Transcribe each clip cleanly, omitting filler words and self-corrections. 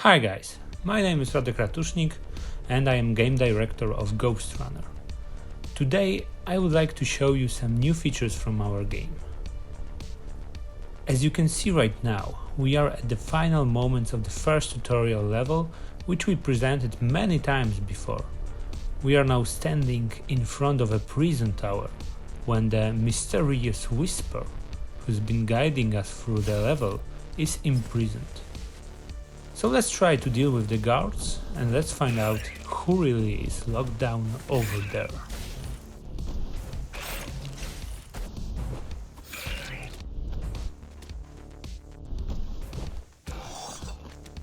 Hi guys, my name is Radek and I am game director of Ghostrunner. Today I would like to show you some new features from our game. As you can see right now, we are at the final moments of the first tutorial level, which we presented many times before. We are now standing in front of a prison tower, when the mysterious Whisper, who's been guiding us through the level, is imprisoned. So let's try to deal with the guards and let's find out who really is locked down over there.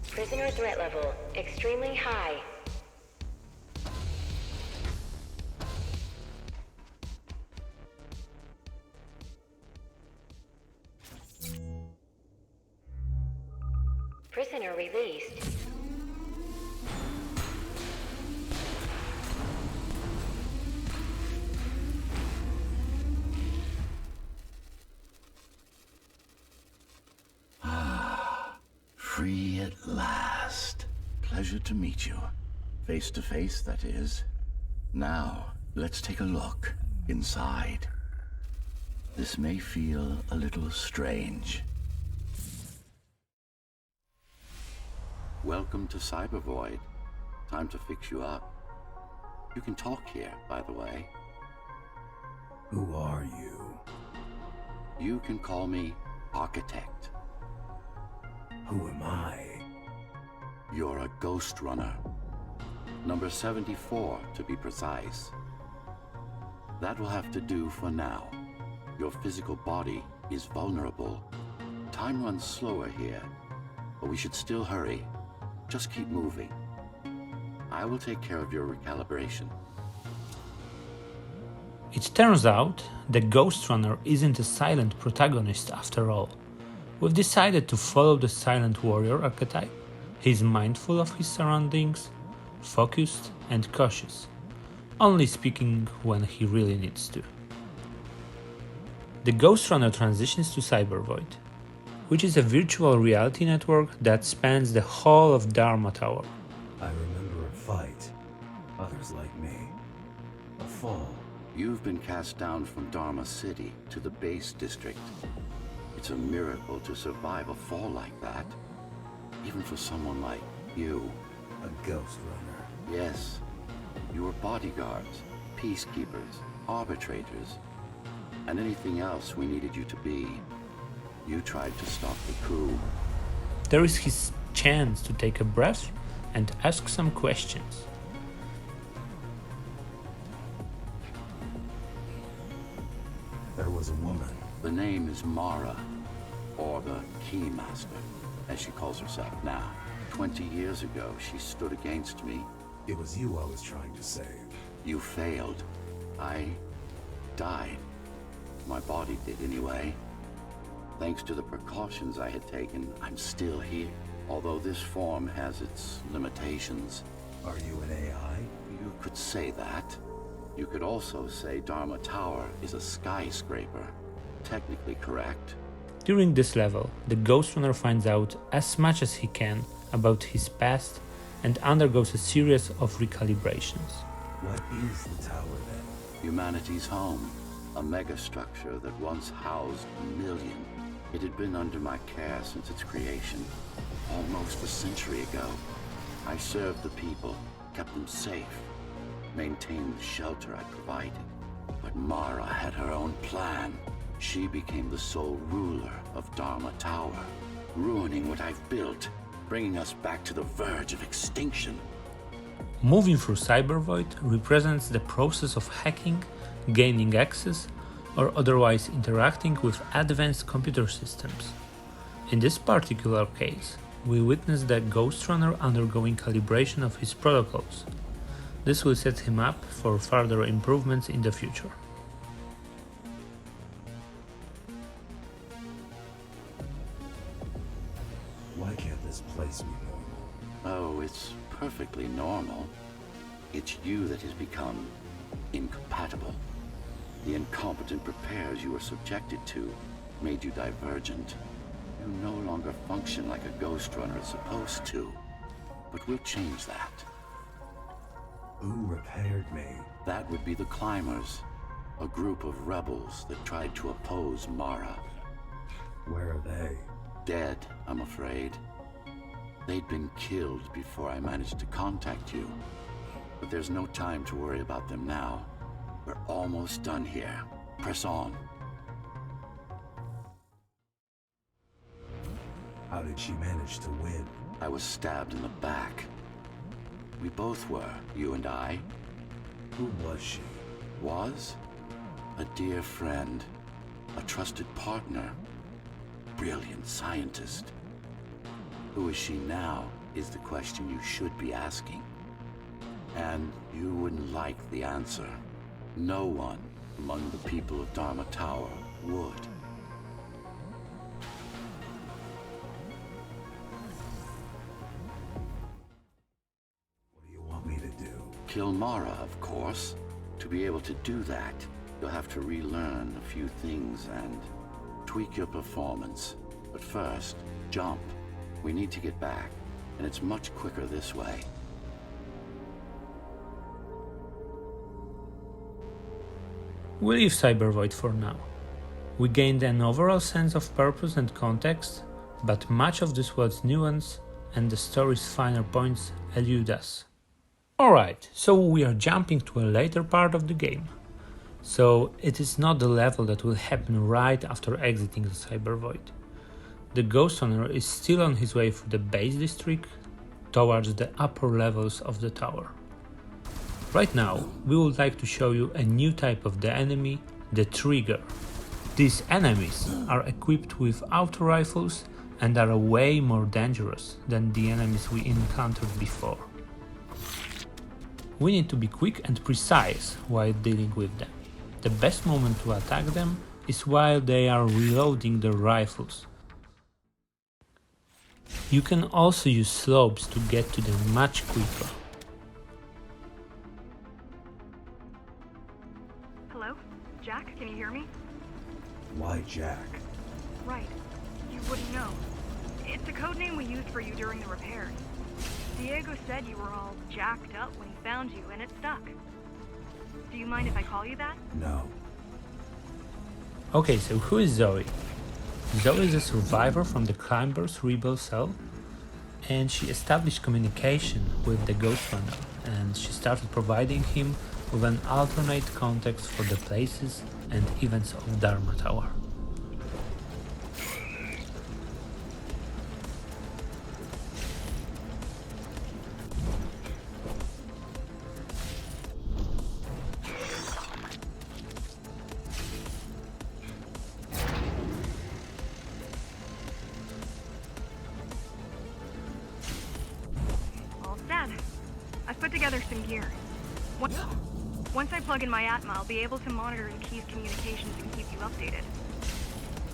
Prisoner threat level extremely high. Prisoner released. Free at last. Pleasure to meet you. Face to face, that is. Now, let's take a look inside. This may feel a little strange. Welcome to Cybervoid. Time to fix you up. You can talk here, by the way. Who are you? You can call me Architect. Who am I? You're a Ghostrunner. Number 74, to be precise. That will have to do for now. Your physical body is vulnerable. Time runs slower here, but we should still hurry. Just keep moving. I will take care of your recalibration. It turns out that Ghostrunner isn't a silent protagonist after all. We've decided to follow the silent warrior archetype. He's mindful of his surroundings, focused and cautious, only speaking when he really needs to. The Ghostrunner transitions to Cybervoid, which is a virtual reality network that spans the whole of Dharma Tower. I remember a fight. Others like me. A fall. You've been cast down from Dharma City to the base district. It's a miracle to survive a fall like that, even for someone like you. A ghost runner. Yes, you were bodyguards, peacekeepers, arbitrators, and anything else we needed you to be. You tried to stop the coup. There is his chance to take a breath and ask some questions. There was a woman. The name is Mara, or the Keymaster, as she calls herself now. 20 years ago, she stood against me. It was you I was trying to save. You failed. I died. My body did anyway. Thanks to the precautions I had taken, I'm still here. Although this form has its limitations. Are you an AI? You could say that. You could also say Dharma Tower is a skyscraper. Technically correct. During this level, the Ghostrunner finds out as much as he can about his past and undergoes a series of recalibrations. What is the tower then? Humanity's home. A megastructure that once housed a million. It had been under my care since its creation, almost a century ago. I served the people, kept them safe, maintained the shelter I provided. But Mara had her own plan. She became the sole ruler of Dharma Tower, ruining what I've built, bringing us back to the verge of extinction. Moving through Cybervoid represents the process of hacking, gaining access, or otherwise interacting with advanced computer systems. In this particular case, we witness the Ghostrunner undergoing calibration of his protocols. This will set him up for further improvements in the future. Why can't this place be normal? Oh, it's perfectly normal. It's you that has become incompatible. The incompetent repairs you were subjected to made you divergent. You no longer function like a Ghostrunner is supposed to. but we'll change that. Who repaired me? That would be the Climbers, a group of rebels that tried to oppose Mara. Where are they? Dead, I'm afraid. They'd been killed before I managed to contact you. But there's no time to worry about them now. We're almost done here. Press on. How did she manage to win? I was stabbed in the back. We both were, you and I. Who was she? Was? A dear friend. A trusted partner. Brilliant scientist. Who is she now is the question you should be asking. And you wouldn't like the answer. No one among the people of Dharma Tower would. What do you want me to do? Kill Mara, of course. To be able to do that, you'll have to relearn a few things and tweak your performance. But first, jump. We need to get back, and it's much quicker this way. We leave Cybervoid for now. We gained an overall sense of purpose and context, but much of this world's nuance and the story's finer points elude us. Alright, so we are jumping to a later part of the game. So it is not the level that will happen right after exiting the Cybervoid. The Ghostrunner is still on his way through the base district towards the upper levels of the tower. Right now, we would like to show you a new type of the enemy, the Trigger. These enemies are equipped with auto rifles and are way more dangerous than the enemies we encountered before. We need to be quick and precise while dealing with them. The best moment to attack them is while they are reloading their rifles. You can also use slopes to get to them much quicker. Hello? Jack, can you hear me? Why Jack? Right. You wouldn't know. It's a code name we used for you during the repairs. Diego said you were all jacked up when he found you, and it stuck. Do you mind if I call you that? No. Okay, so who is Zoe? Zoe is a survivor from the Climbers rebel cell, and she established communication with the Ghostrunner, and she started providing him with an alternate context for the places and events of Dharma Tower. All set. I've put together some gear. Once I plug in my Atma, I'll be able to monitor the key's communications and keep you updated.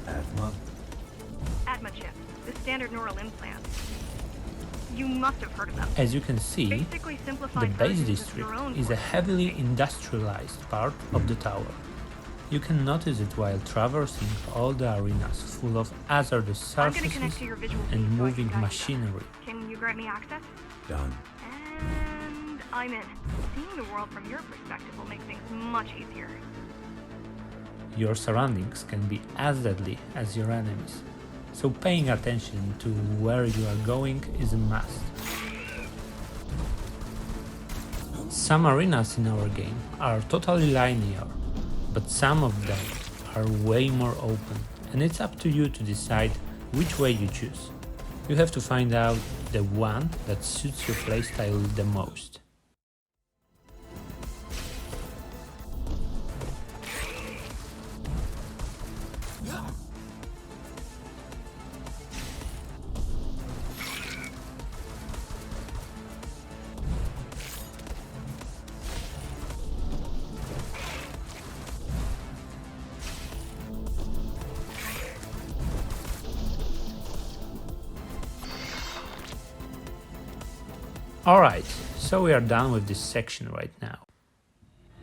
Atma? Atma chip, the standard neural implant. You must have heard of them. As you can see, Basically the simplified base versions of district your own is a voice. heavily industrialized part of the tower. You can notice it while traversing all the arenas full of hazardous I'm gonna connect surfaces to your visual and feed so I moving can guide you machinery. better. Can you grant me access? Done. And I'm in. Seeing the world from your perspective will make things much easier. Your surroundings can be as deadly as your enemies, so paying attention to where you are going is a must. Some arenas in our game are totally linear, but some of them are way more open, and it's up to you to decide which way you choose. You have to find out the one that suits your playstyle the most. Alright, so we are done with this section right now.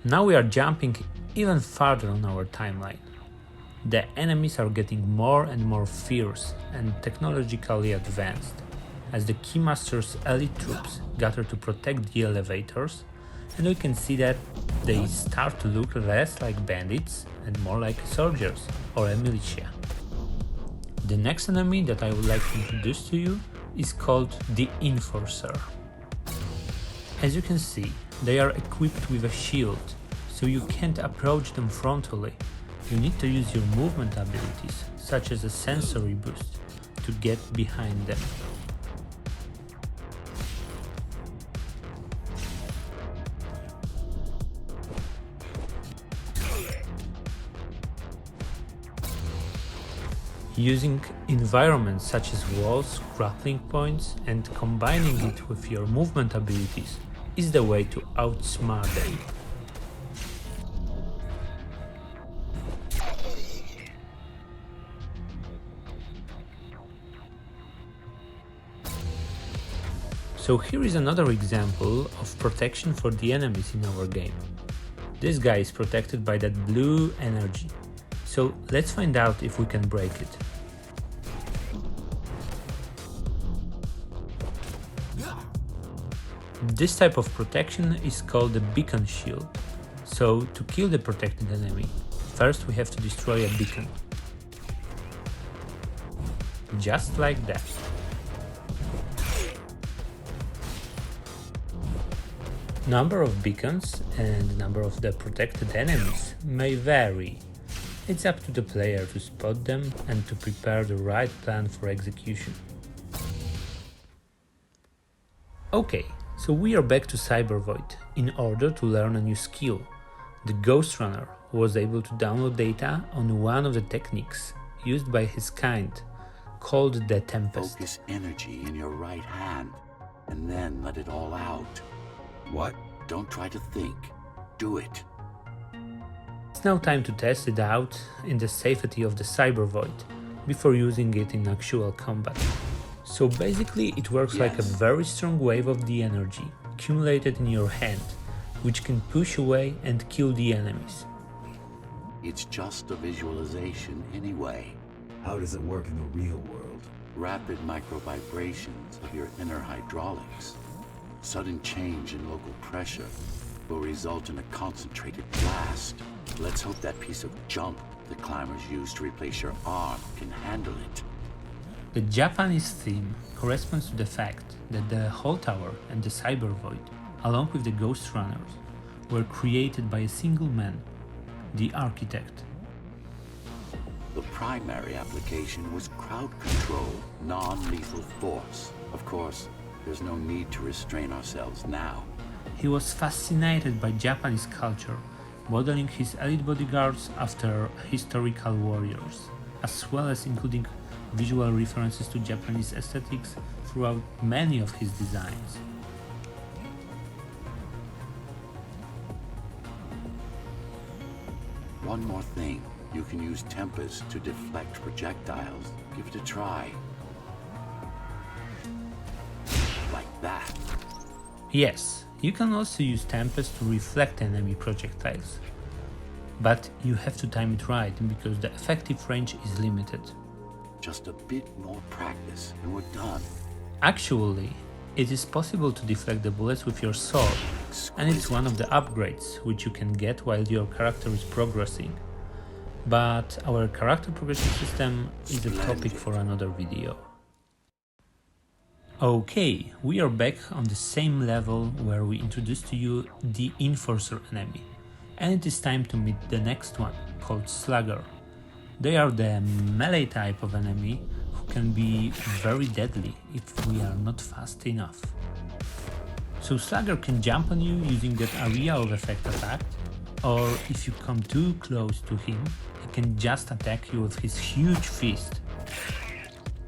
Now we are jumping even farther on our timeline. The enemies are getting more and more fierce and technologically advanced, as the Keymaster's elite troops gather to protect the elevators, and we can see that they start to look less like bandits and more like soldiers or a militia. The next enemy that I would like to introduce to you is called the Enforcer. As you can see, they are equipped with a shield, so you can't approach them frontally. You need to use your movement abilities, such as a sensory boost, to get behind them. Using environments such as walls, grappling points, and combining it with your movement abilities is the way to outsmart them. So here is another example of protection for the enemies in our game. This guy is protected by that blue energy. So let's find out if we can break it. This type of protection is called the beacon shield. So to kill the protected enemy, first we have to destroy a beacon. Just like that. Number of beacons and number of the protected enemies may vary. It's up to the player to spot them and to prepare the right plan for execution. Okay, so we are back to Cybervoid in order to learn a new skill. The Ghostrunner was able to download data on one of the techniques used by his kind, called the Tempest. Focus energy in your right hand, and then let it all out. What? Don't try to think. Do it. It's now time to test it out in the safety of the Cybervoid before using it in actual combat. So basically it works like a very strong wave of the energy accumulated in your hand, which can push away and kill the enemies. It's just a visualization anyway. How does it work in the real world? Rapid micro-vibrations of your inner hydraulics. Sudden change in local pressure will result in a concentrated blast. Let's hope that piece of junk the climbers use to replace your arm can handle it. The Japanese theme corresponds to the fact that the whole tower and the Cybervoid, along with the Ghostrunners, were created by a single man, the architect. The primary application was crowd control, non-lethal force. Of course, there's no need to restrain ourselves now. He was fascinated by Japanese culture, modeling his elite bodyguards after historical warriors, as well as including visual references to Japanese aesthetics throughout many of his designs. One more thing. You can use Tempest to deflect projectiles. Give it a try. Like that. Yes, you can also use Tempest to reflect enemy projectiles. But you have to time it right because the effective range is limited. Just a bit more practice and we're done. Actually, it is possible to deflect the bullets with your sword, and it's one of the upgrades which you can get while your character is progressing. But our character progression system is a topic for another video. Okay, we are back on the same level where we introduced to you the Enforcer enemy, and it is time to meet the next one, called Slugger. They are the melee type of enemy who can be very deadly if we are not fast enough. So Slugger can jump on you using that area of effect attack, or if you come too close to him, he can just attack you with his huge fist.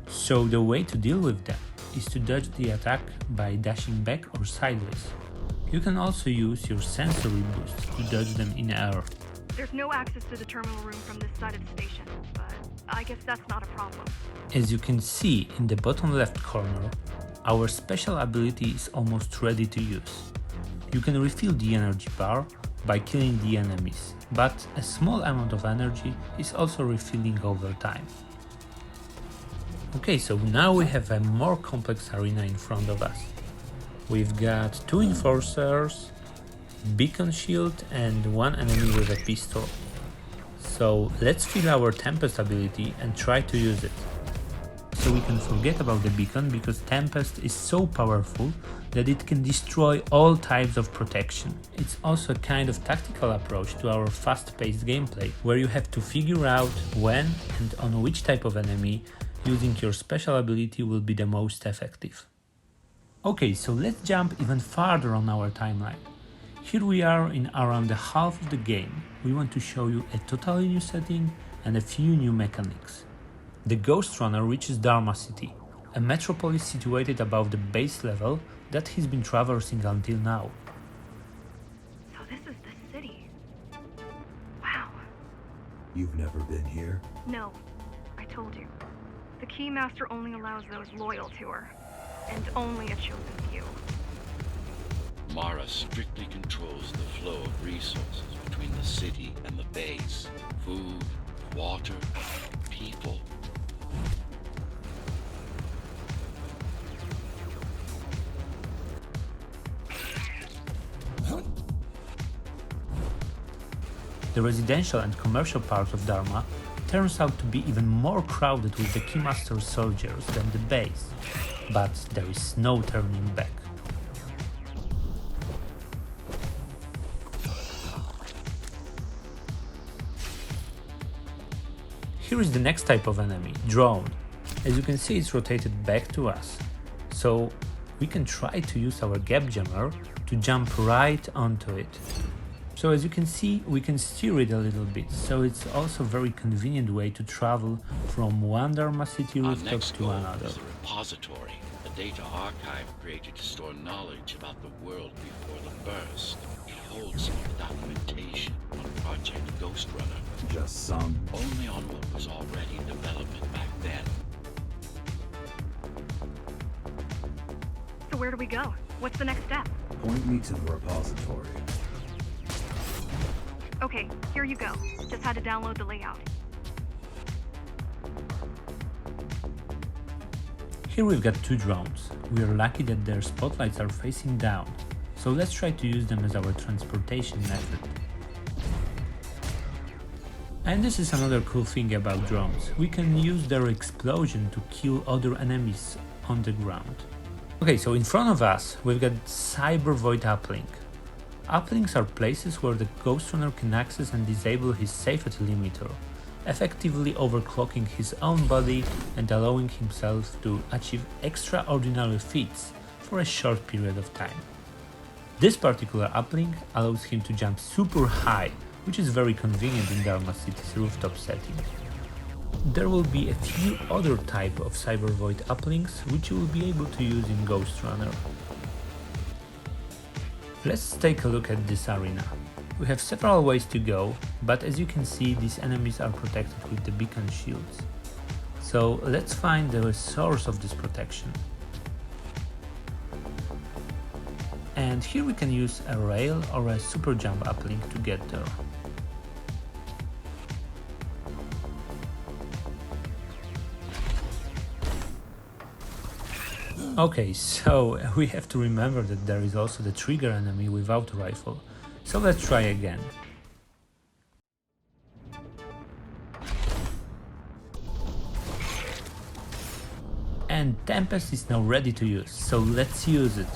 So the way to deal with them is to dodge the attack by dashing back or sideways. You can also use your sensory boost to dodge them in air. There's no access to the terminal room from this side of the station, but I guess that's not a problem. As you can see in the bottom left corner, our special ability is almost ready to use. You can refill the energy bar by killing the enemies, but a small amount of energy is also refilling over time. Okay, so now we have a more complex arena in front of us. We've got 2 enforcers, beacon shield and 1 enemy with a pistol. So let's fill our Tempest ability and try to use it. So we can forget about the beacon because Tempest is so powerful that it can destroy all types of protection. It's also a kind of tactical approach to our fast-paced gameplay, where you have to figure out when and on which type of enemy using your special ability will be the most effective. Okay, so let's jump even farther on our timeline. Here we are in around the half of the game. We want to show you a totally new setting and a few new mechanics. The Ghostrunner reaches Dharma City, a metropolis situated above the base level that he's been traversing until now. So this is the city. Wow. You've never been here? No, I told you. The Keymaster only allows those loyal to her, and only a chosen few. Mara strictly controls the flow of resources between the city and the base. Food, water, people. The residential and commercial part of Dharma turns out to be even more crowded with the Keymaster soldiers than the base, but there is no turning back. Here is the next type of enemy, drone. As you can see, it's rotated back to us, so we can try to use our gap jammer to jump right onto it. So as you can see, we can steer it a little bit, so it's also a very convenient way to travel from one Dharma City rooftop to another. Is a repository, a data archive created to store knowledge about the world before the burst. It holds some of the documentation on Project Ghostrunner. Just some. Only on what was already in development back then. So where do we go? What's the next step? Point me to the repository. Okay, here you go. Just had to download the layout. Here we've got 2 drones. We are lucky that their spotlights are facing down, so let's try to use them as our transportation method. And this is another cool thing about drones. We can use their explosion to kill other enemies on the ground. Okay, so in front of us we've got Cyber Void Uplink. Uplinks are places where the Ghostrunner can access and disable his safety limiter, effectively overclocking his own body and allowing himself to achieve extraordinary feats for a short period of time. This particular uplink allows him to jump super high, which is very convenient in Dharma City's rooftop setting. There will be a few other type of Cyber Void uplinks which you will be able to use in Ghostrunner. Let's take a look at this arena. We have several ways to go, but as you can see, these enemies are protected with the beacon shields. So let's find the source of this protection. And here we can use a rail or a super jump uplink to get there. Okay, so we have to remember that there is also the trigger enemy without a rifle, so let's try again. And Tempest is now ready to use, so let's use it.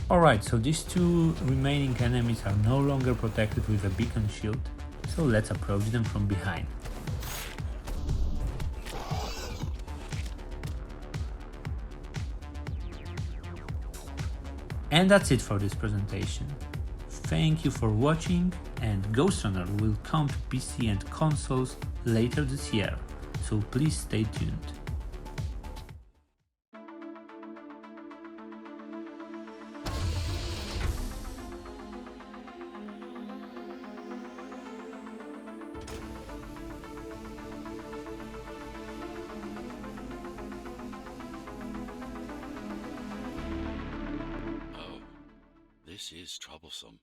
Alright, so these 2 remaining enemies are no longer protected with a beacon shield, so let's approach them from behind. And that's it for this presentation. Thank you for watching, and Ghostrunner will come to PC and consoles later this year, so please stay tuned. This is troublesome.